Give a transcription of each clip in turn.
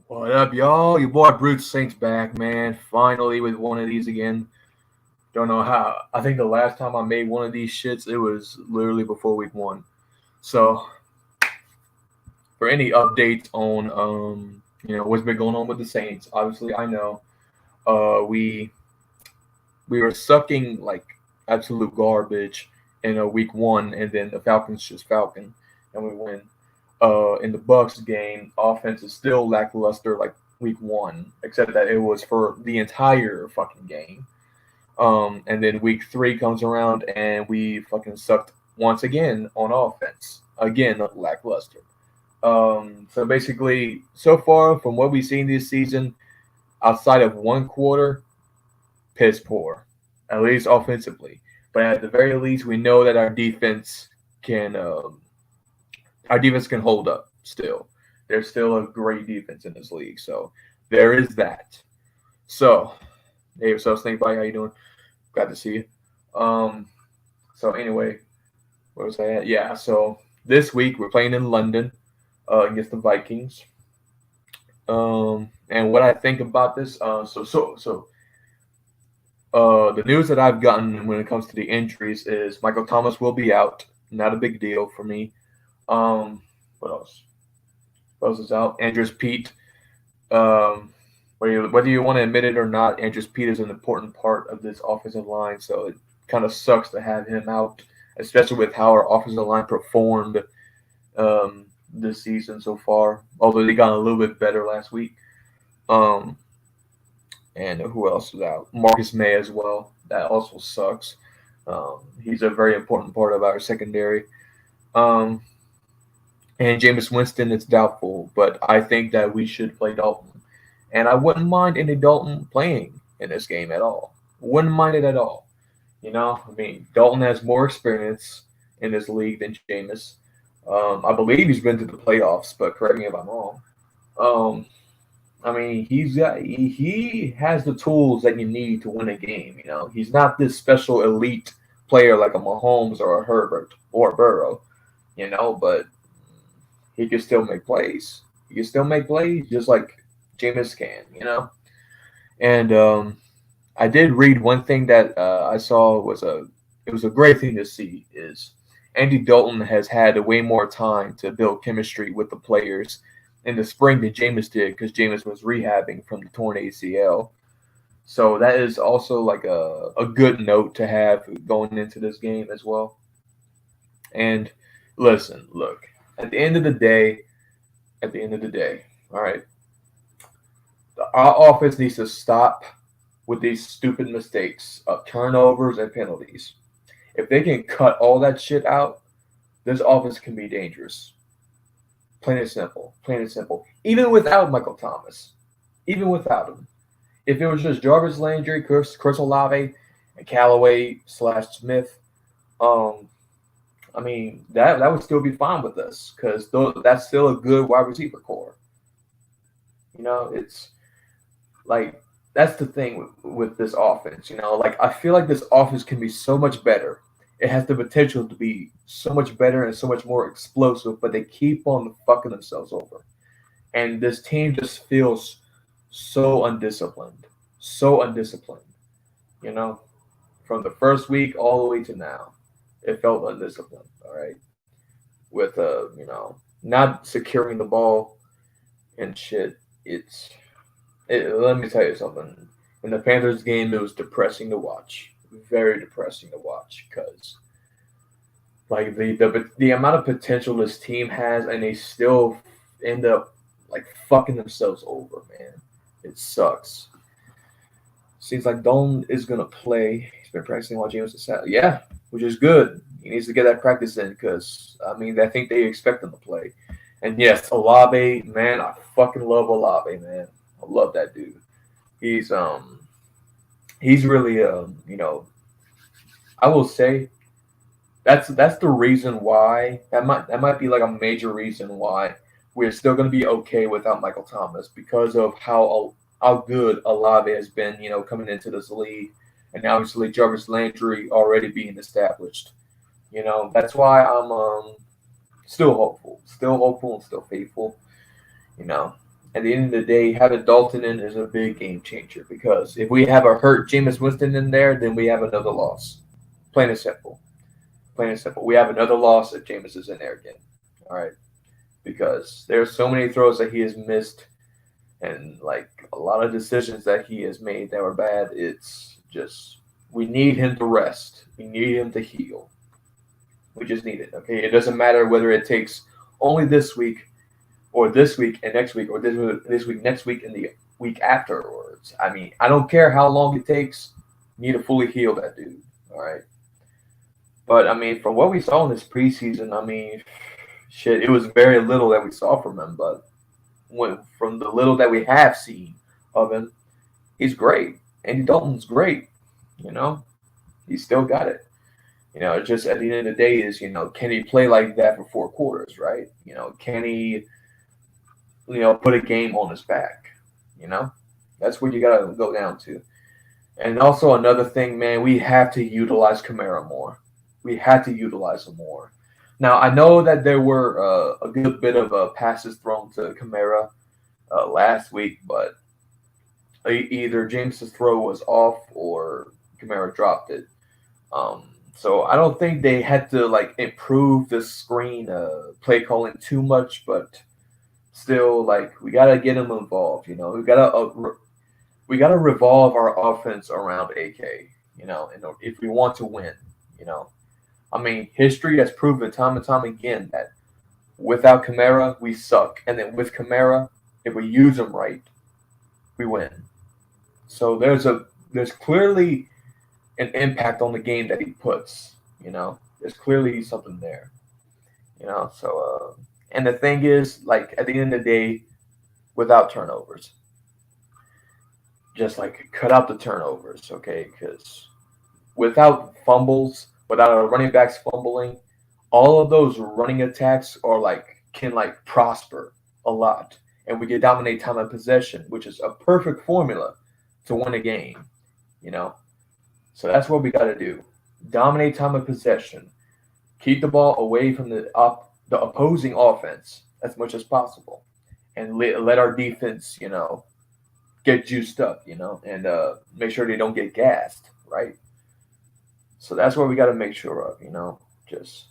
What up, y'all? Your boy Brute Saints back, man. Finally with one of these again. Don't know how. I think the last time I made one of these shits, it was literally before week one. So, for any updates on what's been going on with the Saints, obviously I know we were sucking like absolute garbage in week one, and then the Falcons just falcon, and we win. In the Bucks game, offense is still lackluster like week one, except that it was for the entire fucking game. And then week three comes around and we fucking sucked once again on offense. Again, lackluster. So basically, so far from what we've seen this season, outside of one quarter, piss poor, at least offensively. But at the very least, we know that can our defense can hold up still. There's still a great defense in this league, so there is that. So, hey, what's up, Snake Bite? How you doing? Glad to see you. Um, so anyway, where was I at? Yeah, so this week we're playing in London against the Vikings. And what I think about this, the news that I've gotten when it comes to the injuries is Michael Thomas will be out. Not a big deal for me. What else? What else is out? Andrews Pete. Um, whether you want to admit it or not, Andrews Pete is an important part of this offensive line. So it kind of sucks to have him out, especially with how our offensive line performed this season so far. Although they got a little bit better last week. Um, and who else is out? Marcus May as well. That also sucks. He's a very important part of our secondary. Um, and Jameis Winston is doubtful, but I think that we should play Dalton. And I wouldn't mind Andy Dalton playing in this game at all. Wouldn't mind it at all. I mean, Dalton has more experience in this league than Jameis. I believe he's been to the playoffs, but correct me if I'm wrong. Um, I mean, he has the tools that you need to win a game. He's not this special elite player like a Mahomes or a Herbert or a Burrow. But he can still make plays. He can still make plays just like Jameis can. And I did read one thing that I saw it was a great thing to see is Andy Dalton has had way more time to build chemistry with the players in the spring than Jameis did because Jameis was rehabbing from the torn ACL. So that is also like a good note to have going into this game as well. And listen, look, at the end of the day, all right, our offense needs to stop with these stupid mistakes of turnovers and penalties. If they can cut all that shit out, this offense can be dangerous. Plain and simple. Plain and simple. Even without Michael Thomas. Even without him. If it was just Jarvis Landry, Chris Olave, and Callaway / Smith, um, I mean that would still be fine with us because that's still a good wide receiver core. It's like that's the thing with this offense. Like I feel like this offense can be so much better. It has the potential to be so much better and so much more explosive, but they keep on fucking themselves over. And this team just feels so undisciplined, so undisciplined. You know, from the first week all the way to now, it felt undisciplined. All right, with not securing the ball and shit. Let me tell you something. In the Panthers game, it was depressing to watch. Very depressing to watch because like the amount of potential this team has, and they still end up like fucking themselves over, man. It sucks. Seems like Don is gonna play. He's been practicing while James is out. Yeah, which is good. He needs to get that practice in because I mean I think they expect him to play. And yes, Olave, man, I fucking love Olave, man. I love that dude. He's he's really I will say that's the reason why that might be like a major reason why we're still going to be okay without Michael Thomas because of how good Olave has been, coming into this league, and obviously Jarvis Landry already being established. That's why I'm still hopeful and still faithful. You know, at the end of the day, having Dalton in is a big game changer because if we have a hurt Jameis Winston in there, then we have another loss. Plain and simple. Plain and simple. We have another loss if Jameis is in there again. All right. Because there's so many throws that he has missed and like a lot of decisions that he has made that were bad. It's just we need him to rest. We need him to heal. We just need it. Okay. It doesn't matter whether it takes only this week or this week and next week or this week, next week, and the week afterwards. I mean, I don't care how long it takes. You need to fully heal that dude. All right. But I mean, from what we saw in this preseason, I mean, shit, it was very little that we saw from him. But from the little that we have seen of him, he's great. Andy Dalton's great. You know, he's still got it. You know, it's just at the end of the day is, you know, can he play like that for 4 quarters, right? You know, can he, you know, put a game on his back? You know, that's what you got to go down to. And also another thing, man, we have to utilize Kamara more. We had to utilize him more. Now, I know that there were a good bit of passes thrown to Kamara last week, but either James's throw was off or Kamara dropped it. So I don't think they had to like improve the screen play calling too much, but still, like we gotta get him involved. You know, we gotta revolve our offense around AK. You know, and if we want to win, you know. I mean, history has proven time and time again that without Kamara, we suck. And then with Kamara, if we use him right, we win. So there's clearly an impact on the game that he puts, you know. There's clearly something there. You know, so and the thing is, like at the end of the day, without turnovers. Just like cut out the turnovers, okay? Because without fumbles, without our running backs fumbling, all of those running attacks are like can like prosper a lot, and we can dominate time of possession, which is a perfect formula to win a game. You know, so that's what we got to do: dominate time of possession, keep the ball away from the opposing offense as much as possible, and let our defense, you know, get juiced up, you know, and make sure they don't get gassed, right? So that's what we got to make sure of, you know, just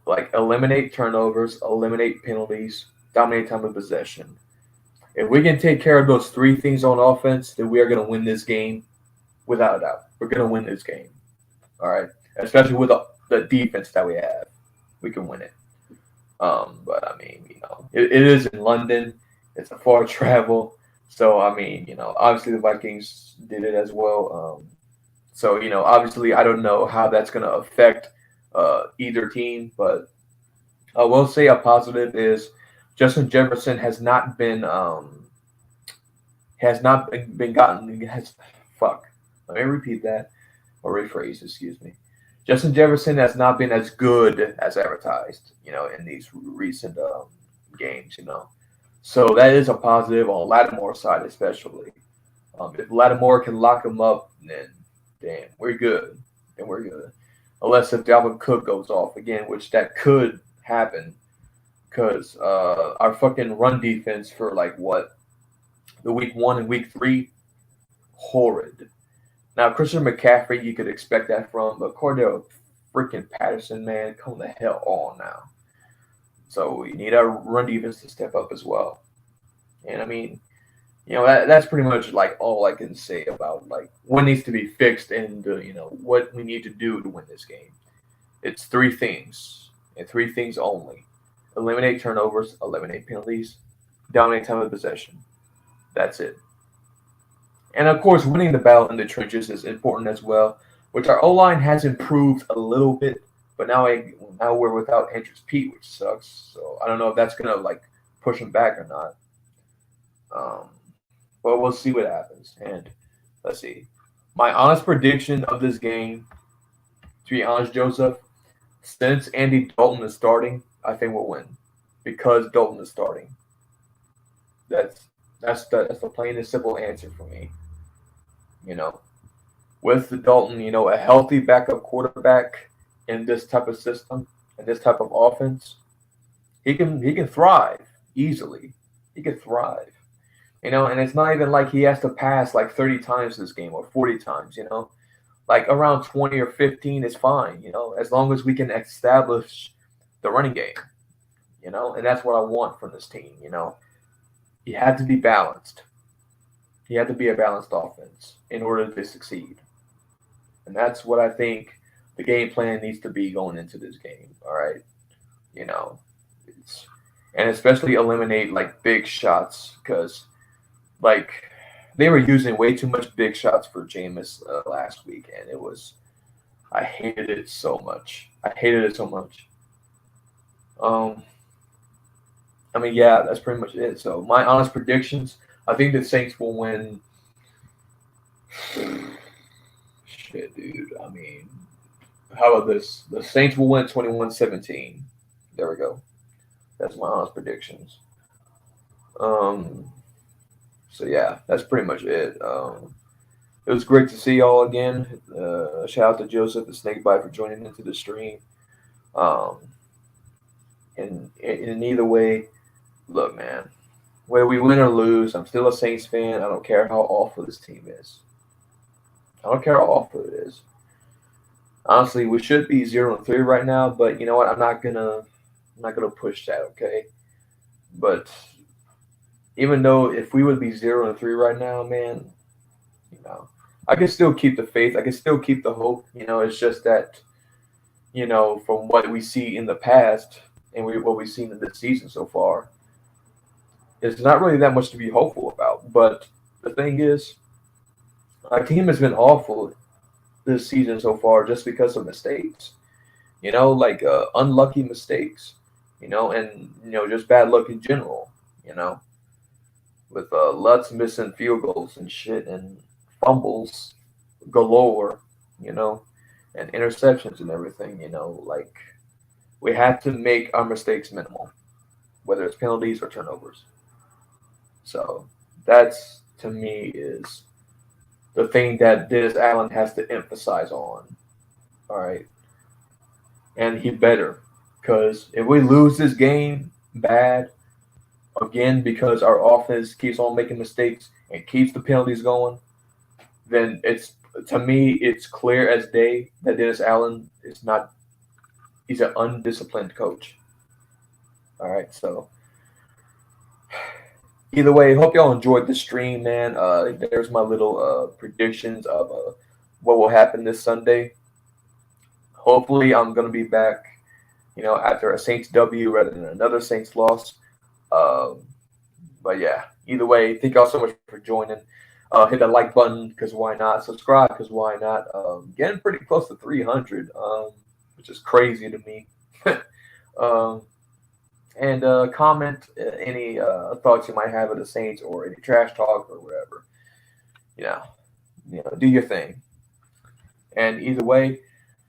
like eliminate turnovers, eliminate penalties, dominate time of possession. If we can take care of those 3 things on offense, then we are going to win this game without a doubt. We're going to win this game. All right. Especially with the defense that we have. We can win it. But I mean, you know, it is in London. It's a far travel. So, I mean, you know, obviously the Vikings did it as well. So, you know, obviously I don't know how that's going to affect either team, but I will say a positive is Justin Jefferson has not been gotten. Let me repeat that or rephrase. Excuse me. Justin Jefferson has not been as good as advertised, you know, in these recent games, you know. So that is a positive on Lattimore's side, especially. If Lattimore can lock him up, then damn, we're good. Then we're good. Unless if Dalvin Cook goes off again, which that could happen, because our fucking run defense for like what the week 1 and week 3, horrid. Now Christian McCaffrey, you could expect that from, but Cordell freaking Patterson, man, come the hell on now. So we need our run defense to step up as well. And I mean, you know, that's pretty much like all I can say about like what needs to be fixed and you know what we need to do to win this game. It's 3 things and 3 things only: eliminate turnovers, eliminate penalties, dominate time of possession. That's it. And of course, winning the battle in the trenches is important as well, which our O-line has improved a little bit, but now we're without Andrews Pete, which sucks. So I don't know if that's gonna like push him back or not. But we'll see what happens. And let's see. My honest prediction of this game, to be honest, Joseph, since Andy Dalton is starting, I think we'll win because Dalton is starting. That's the plain and simple answer for me. You know, with the Dalton, you know, a healthy backup quarterback in this type of system and this type of offense, he can thrive easily. he could thrive. And it's not even like he has to pass like 30 times this game or 40 times. Like around 20 or 15 is fine. As long as we can establish the running game. And that's what I want from this team. You had to be balanced. You have to be a balanced offense in order to succeed. And that's what I think the game plan needs to be going into this game. All right. You know, and especially eliminate like big shots because like they were using way too much big shots for Jameis last week. And I hated it so much. I hated it so much. Yeah, that's pretty much it. So my honest predictions, I think the Saints will win. Shit, dude. How about this? The Saints will win 21-17. There we go. That's my honest predictions. So yeah, that's pretty much it. It was great to see y'all again. Shout out to Joseph and Snakebite for joining into the stream. And in either way, look, man, whether we win or lose, I'm still a Saints fan. I don't care how awful this team is. I don't care how awful it is. Honestly, we should be 0-3 right now, but you know what? I'm not gonna push that, okay? But even though if we would be 0-3 right now, man, I can still keep the faith. I can still keep the hope. It's just that, from what we see in the past and what we've seen in this season so far, it's not really that much to be hopeful about. But the thing is, our team has been awful this season so far just because of mistakes. Like unlucky mistakes. And just bad luck in general. With Lutz missing field goals and shit and fumbles galore, and interceptions and everything, like we have to make our mistakes minimal, whether it's penalties or turnovers. So that's, to me, is the thing that Dennis Allen has to emphasize on. All right. And he better, because if we lose this game bad, again, because our offense keeps on making mistakes and keeps the penalties going, then to me, it's clear as day that Dennis Allen he's an undisciplined coach. All right, so either way, hope y'all enjoyed the stream, man. There's my little predictions of what will happen this Sunday. Hopefully, I'm going to be back, after a Saints W rather than another Saints loss. But yeah, either way, thank y'all so much for joining. Hit that like button because why not? Subscribe because why not? Getting pretty close to 300, which is crazy to me. And comment any thoughts you might have of the Saints or any trash talk or whatever. Do your thing. And either way,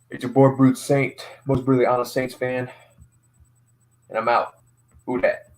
it's your boy Brute Saint, most brutally honest Saints fan, and I'm out. Who dat?